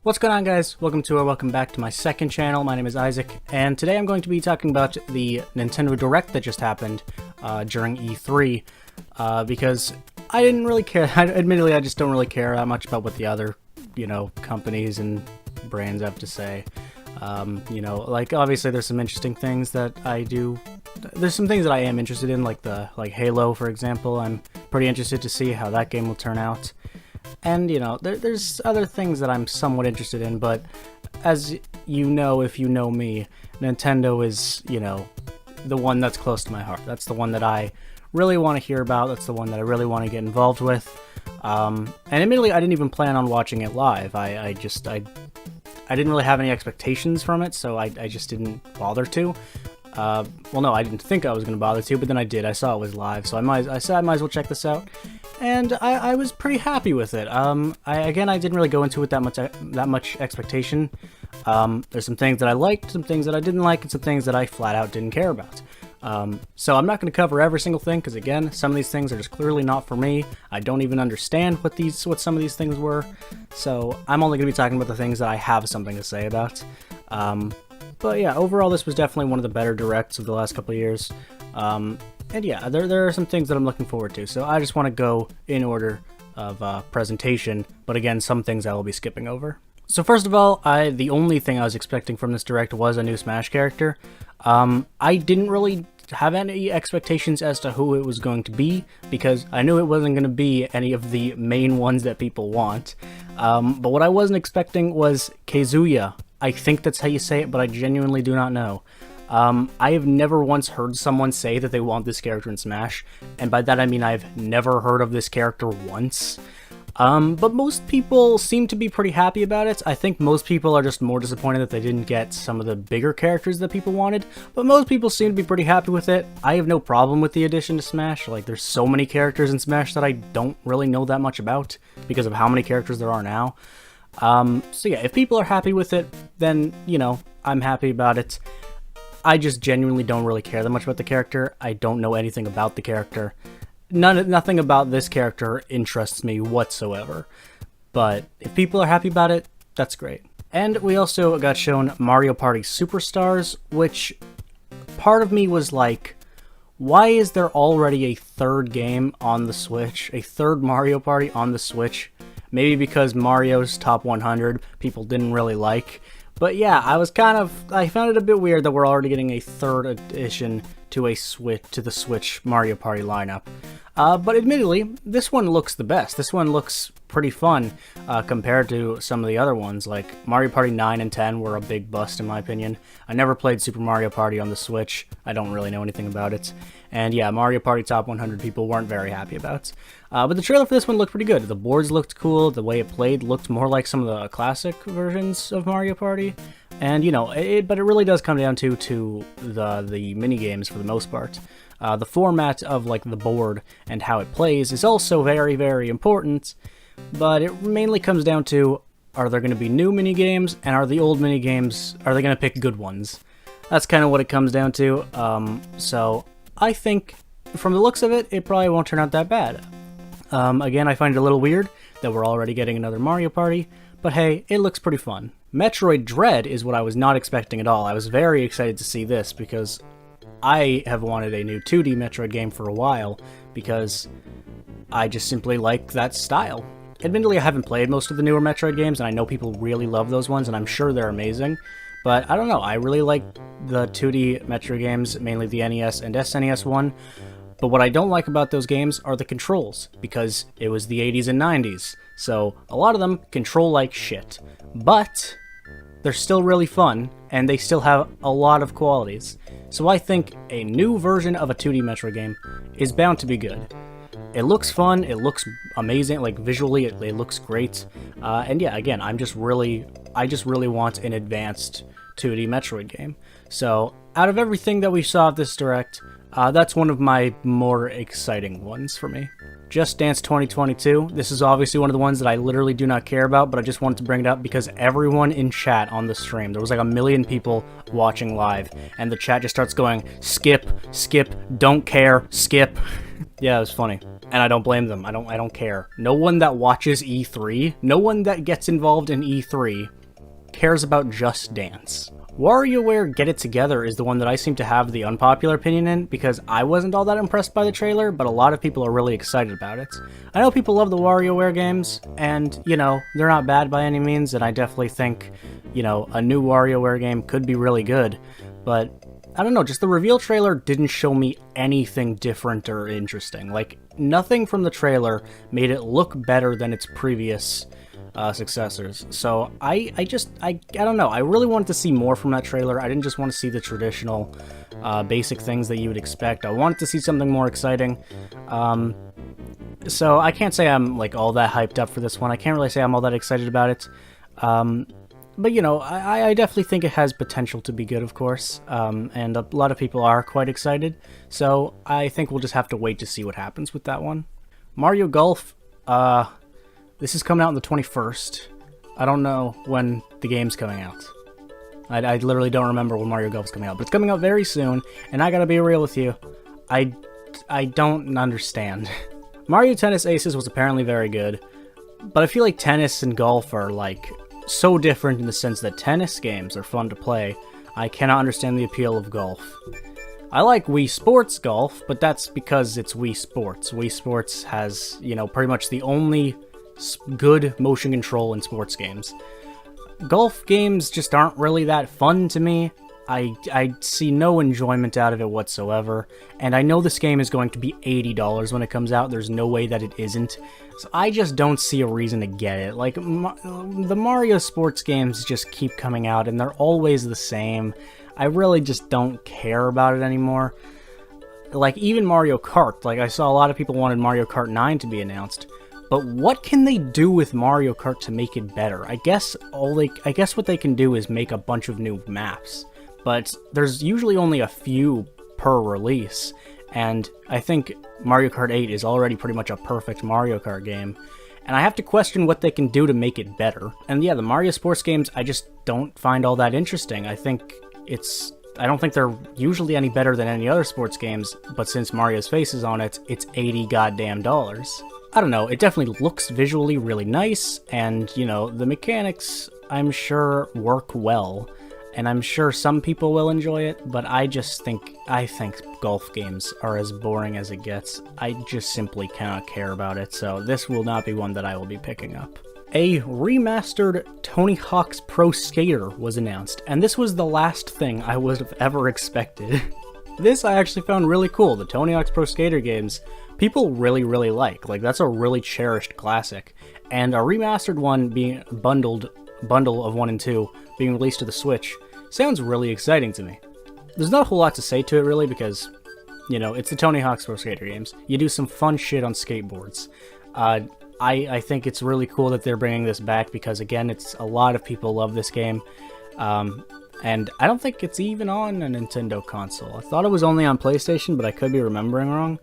What's going on, guys? Welcome back to my second channel. My name is Isaac, and today I'm going to be talking about the Nintendo Direct that just happened during E3, because I didn't really care. Admittedly, I just don't really care that much about what the other, companies and brands have to say. Like, obviously there's some interesting things that I do. There's some things that I am interested in, like Halo, for example. I'm pretty interested to see how that game will turn out. And, there's other things that I'm somewhat interested in, but as you know, if you know me, Nintendo is, the one that's close to my heart. That's the one that I really want to hear about. That's the one that I really want to get involved with. And admittedly, I didn't even plan on watching it live. I didn't really have any expectations from it, so I just didn't bother to. Well, no, I didn't think I was going to bother to, but then I did. I saw it was live, so I said I might as well check this out. And I was pretty happy with it. I didn't really go into it that much expectation. There's some things that I liked, some things that I didn't like, and some things that I flat out didn't care about. So I'm not going to cover every single thing, because again, some of these things are just clearly not for me. I don't even understand what some of these things were. So I'm only going to be talking about the things that I have something to say about. But yeah, overall, this was definitely one of the better directs of the last couple of years. And yeah, there are some things that I'm looking forward to, so I just want to go in order of presentation, but again, some things I will be skipping over. So first of all, the only thing I was expecting from this direct was a new Smash character. I didn't really have any expectations as to who it was going to be, because I knew it wasn't going to be any of the main ones that people want. But what I wasn't expecting was Kazuya. I think that's how you say it, but I genuinely do not know. I have never once heard someone say that they want this character in Smash, and by that I mean I've never heard of this character once. But most people seem to be pretty happy about it. I think most people are just more disappointed that they didn't get some of the bigger characters that people wanted, but most people seem to be pretty happy with it. I have no problem with the addition to Smash. Like, there's so many characters in Smash that I don't really know that much about because of how many characters there are now. So yeah, if people are happy with it, then, I'm happy about it. I just genuinely don't really care that much about the character. I don't know anything about the character. Nothing about this character interests me whatsoever. But if people are happy about it, that's great. And we also got shown Mario Party Superstars, which part of me was like, why is there already a third game on the Switch? A third Mario Party on the Switch? Maybe because Mario's Top 100 people didn't really like. But yeah, I found it a bit weird that we're already getting a third addition to the Switch Mario Party lineup. But admittedly, this one looks the best. This one looks pretty fun compared to some of the other ones. Like Mario Party 9 and 10 were a big bust in my opinion. I never played Super Mario Party on the Switch. I don't really know anything about it. And yeah, Mario Party Top 100 people weren't very happy about it. But the trailer for this one looked pretty good. The boards looked cool. The way it played looked more like some of the classic versions of Mario Party. And, but it really does come down to the mini-games for the most part. The format of, like, the board and how it plays is also very, very important. But it mainly comes down to, are there going to be new mini-games? And are the old mini-games, are they going to pick good ones? That's kind of what it comes down to. So I think, from the looks of it, it probably won't turn out that bad. Again, I find it a little weird that we're already getting another Mario Party, but hey, it looks pretty fun. Metroid Dread is what I was not expecting at all. I was very excited to see this because I have wanted a new 2D Metroid game for a while because I just simply like that style. Admittedly, I haven't played most of the newer Metroid games, and I know people really love those ones, and I'm sure they're amazing. But I don't know, I really like the 2D Metroid games, mainly the NES and SNES one. But what I don't like about those games are the controls, because it was the 80s and 90s, so a lot of them control like shit. But they're still really fun, and they still have a lot of qualities. So I think a new version of a 2D Metroid game is bound to be good. It looks fun, it looks amazing, like visually it looks great. And yeah, again, I just really want an advanced 2D Metroid game. So out of everything that we saw at this direct, that's one of my more exciting ones for me. Just Dance 2022. This is obviously one of the ones that I literally do not care about, but I just wanted to bring it up because everyone in chat on the stream, there was like 1 million people watching live, and the chat just starts going, skip, skip, don't care, skip. Yeah, it was funny. And I don't blame them. I don't care. No one that watches E3, no one that gets involved in E3 cares about Just Dance. Wario Ware Get It Together is the one that I seem to have the unpopular opinion in, because I wasn't all that impressed by the trailer, but a lot of people are really excited about it. I know people love the WarioWare games, and, you know, they're not bad by any means, and I definitely think, you know, a new WarioWare game could be really good, but I don't know, just the reveal trailer didn't show me anything different or interesting. Like, nothing from the trailer made it look better than its previous successors. So I don't know. I really wanted to see more from that trailer. I didn't just want to see the traditional basic things that you would expect. I wanted to see something more exciting. So I can't say I'm like all that hyped up for this one. I can't really say I'm all that excited about it. But, you know, I definitely think it has potential to be good, of course, and a lot of people are quite excited, so I think we'll just have to wait to see what happens with that one. Mario Golf, this is coming out on the 21st. I don't know when the game's coming out. I literally don't remember when Mario Golf's coming out, but it's coming out very soon, and I gotta be real with you, I don't understand. Mario Tennis Aces was apparently very good, but I feel like tennis and golf are, like, so different in the sense that tennis games are fun to play. I cannot understand the appeal of golf. I like Wii Sports Golf, but that's because it's Wii Sports. Wii Sports has, you know, pretty much the only good motion control in sports games. Golf games just aren't really that fun to me. I see no enjoyment out of it whatsoever, and I know this game is going to be $80 when it comes out. There's no way that it isn't, so I just don't see a reason to get it. Like, the Mario sports games just keep coming out, and they're always the same. I really just don't care about it anymore. Like, even Mario Kart, like, I saw a lot of people wanted Mario Kart 9 to be announced, but what can they do with Mario Kart to make it better? I guess what they can do is make a bunch of new maps. But there's usually only a few per release, and I think Mario Kart 8 is already pretty much a perfect Mario Kart game, and I have to question what they can do to make it better. And yeah, the Mario sports games I just don't find all that interesting. I don't think they're usually any better than any other sports games, but since Mario's face is on it, it's $80 goddamn dollars. I don't know, it definitely looks visually really nice, and, you know, the mechanics, I'm sure, work well. And I'm sure some people will enjoy it, but I think golf games are as boring as it gets. I just simply cannot care about it, so this will not be one that I will be picking up. A remastered Tony Hawk's Pro Skater was announced, and this was the last thing I would have ever expected. This I actually found really cool. The Tony Hawk's Pro Skater games, people really, really like. Like, that's a really cherished classic. And a remastered one being bundle of 1 and 2 being released to the Switch sounds really exciting to me. There's not a whole lot to say to it, really, because, you know, it's the Tony Hawk's Pro Skater games. You do some fun shit on skateboards. I think it's really cool that they're bringing this back because, again, a lot of people love this game. And I don't think it's even on a Nintendo console. I thought it was only on PlayStation, but I could be remembering wrong.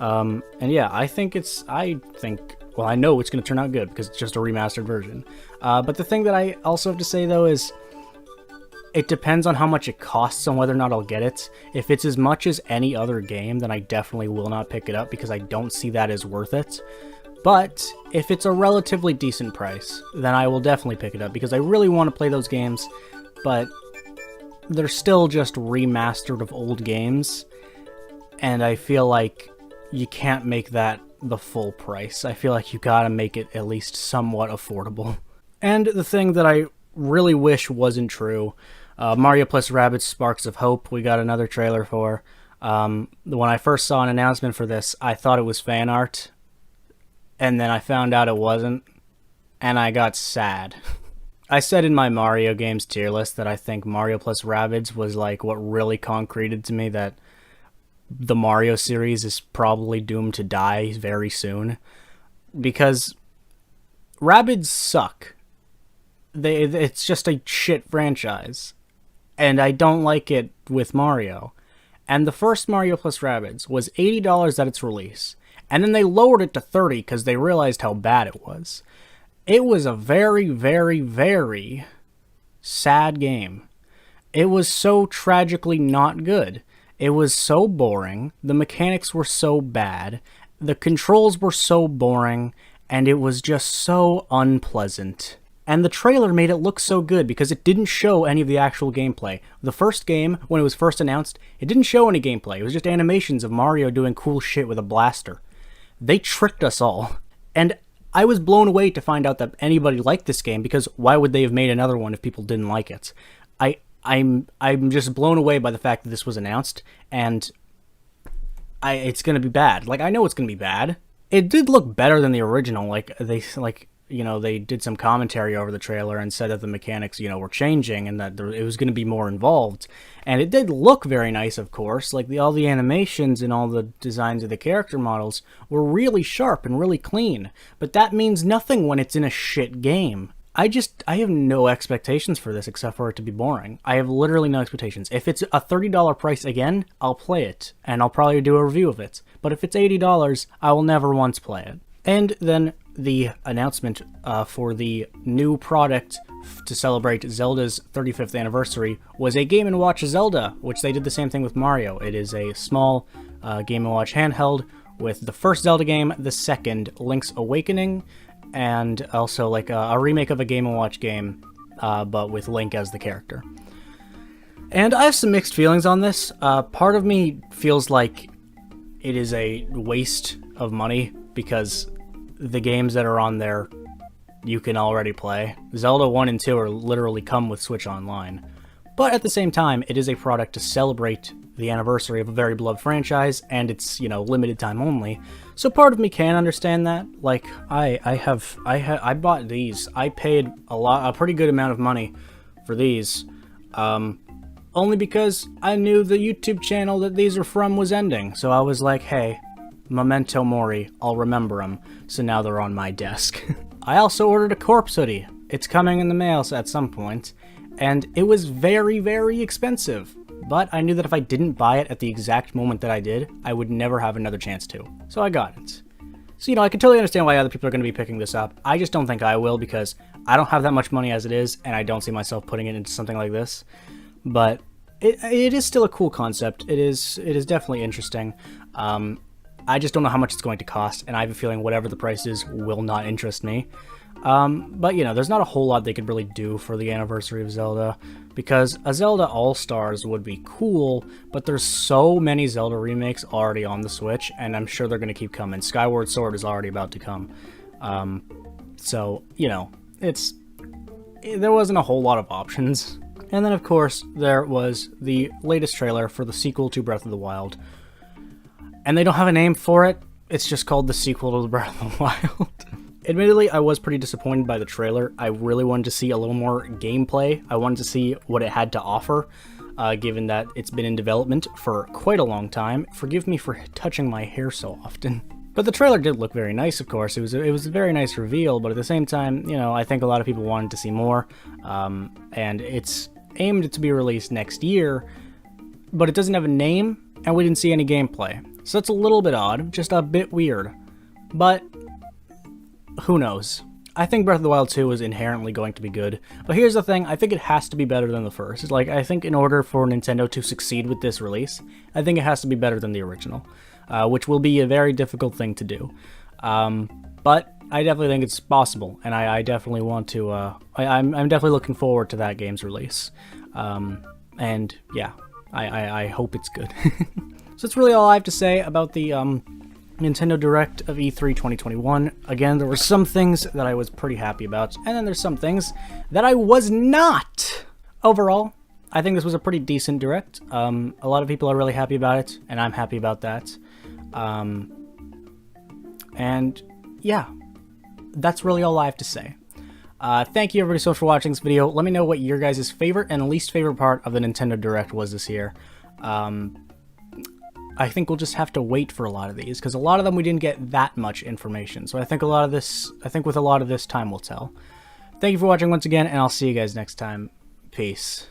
And yeah, well, I know it's going to turn out good because it's just a remastered version. But the thing that I also have to say, though, is it depends on how much it costs on whether or not I'll get it. If it's as much as any other game, then I definitely will not pick it up because I don't see that as worth it. But if it's a relatively decent price, then I will definitely pick it up because I really want to play those games, but they're still just remastered of old games, and I feel like you can't make that the full price. I feel like you gotta make it at least somewhat affordable. And the thing that I really wish wasn't true, Mario plus Rabbids Sparks of Hope, we got another trailer for. When I first saw an announcement for this, I thought it was fan art, and then I found out it wasn't, and I got sad. I said in my Mario games tier list that I think Mario plus Rabbids was like what really concreted to me that the Mario series is probably doomed to die very soon, because Rabbids suck. It's just a shit franchise, and I don't like it with Mario. And the first Mario plus Rabbids was $80 at its release, and then they lowered it to $30 because they realized how bad it was. It was a very, very, very sad game. It was so tragically not good. It was so boring, the mechanics were so bad, the controls were so boring, and it was just so unpleasant. And the trailer made it look so good because it didn't show any of the actual gameplay. The first game, when it was first announced, it didn't show any gameplay. It was just animations of Mario doing cool shit with a blaster. They tricked us all. And I was blown away to find out that anybody liked this game, because why would they have made another one if people didn't like it? I'm just blown away by the fact that this was announced, and it's gonna be bad. Like, I know it's gonna be bad. It did look better than the original. They did some commentary over the trailer and said that the mechanics, were changing and that it was going to be more involved. And it did look very nice, of course. Like, all the animations and all the designs of the character models were really sharp and really clean. But that means nothing when it's in a shit game. I have no expectations for this except for it to be boring. I have literally no expectations. If it's a $30 price again, I'll play it, and I'll probably do a review of it. But if it's $80, I will never once play it. And then the announcement for the new product to celebrate Zelda's 35th anniversary was a Game & Watch Zelda, which they did the same thing with Mario. It is a small Game & Watch handheld with the first Zelda game, the second, Link's Awakening, and also like a remake of a Game & Watch game, but with Link as the character. And I have some mixed feelings on this. Part of me feels like it is a waste of money, because the games that are on there you can already play. Zelda 1 and 2 are literally come with Switch Online. But at the same time, it is a product to celebrate the anniversary of a very beloved franchise, and it's, limited time only. So part of me can understand that. Like, I bought these. I paid a pretty good amount of money for these, only because I knew the YouTube channel that these are from was ending. So I was like, hey, memento mori, I'll remember them. So now they're on my desk. I also ordered a corpse hoodie. It's coming in the mail at some point, and it was very, very expensive. But I knew that if I didn't buy it at the exact moment that I did, I would never have another chance to. So I got it. So, I can totally understand why other people are going to be picking this up. I just don't think I will, because I don't have that much money as it is, and I don't see myself putting it into something like this. But it is still a cool concept. It is definitely interesting. I just don't know how much it's going to cost, and I have a feeling whatever the price is will not interest me. But, there's not a whole lot they could really do for the anniversary of Zelda, because a Zelda All-Stars would be cool, but there's so many Zelda remakes already on the Switch, and I'm sure they're going to keep coming. Skyward Sword is already about to come. So, there wasn't a whole lot of options. And then, of course, there was the latest trailer for the sequel to Breath of the Wild. And they don't have a name for it. It's just called the sequel to Breath of the Wild. Admittedly, I was pretty disappointed by the trailer. I really wanted to see a little more gameplay. I wanted to see what it had to offer, given that it's been in development for quite a long time. Forgive me for touching my hair so often. But the trailer did look very nice, of course. It was a very nice reveal, but at the same time, I think a lot of people wanted to see more. And it's aimed to be released next year, but it doesn't have a name, and we didn't see any gameplay. So that's a little bit odd, just a bit weird. But who knows? I think Breath of the Wild 2 is inherently going to be good. But here's the thing, I think it has to be better than the first. Like, I think in order for Nintendo to succeed with this release, I think it has to be better than the original, which will be a very difficult thing to do. But I definitely think it's possible, and I definitely want to, I'm definitely looking forward to that game's release. And yeah, I hope it's good. So that's really all I have to say about the Nintendo Direct of E3 2021. Again, there were some things that I was pretty happy about, and then there's some things that I was not. Overall, I think this was a pretty decent Direct. A lot of people are really happy about it, and I'm happy about that. And yeah, that's really all I have to say. Thank you everybody so much for watching this video. Let me know what your guys' favorite and least favorite part of the Nintendo Direct was this year. I think we'll just have to wait for a lot of these, because a lot of them we didn't get that much information. So I think with a lot of this, time will tell. Thank you for watching once again, and I'll see you guys next time. Peace.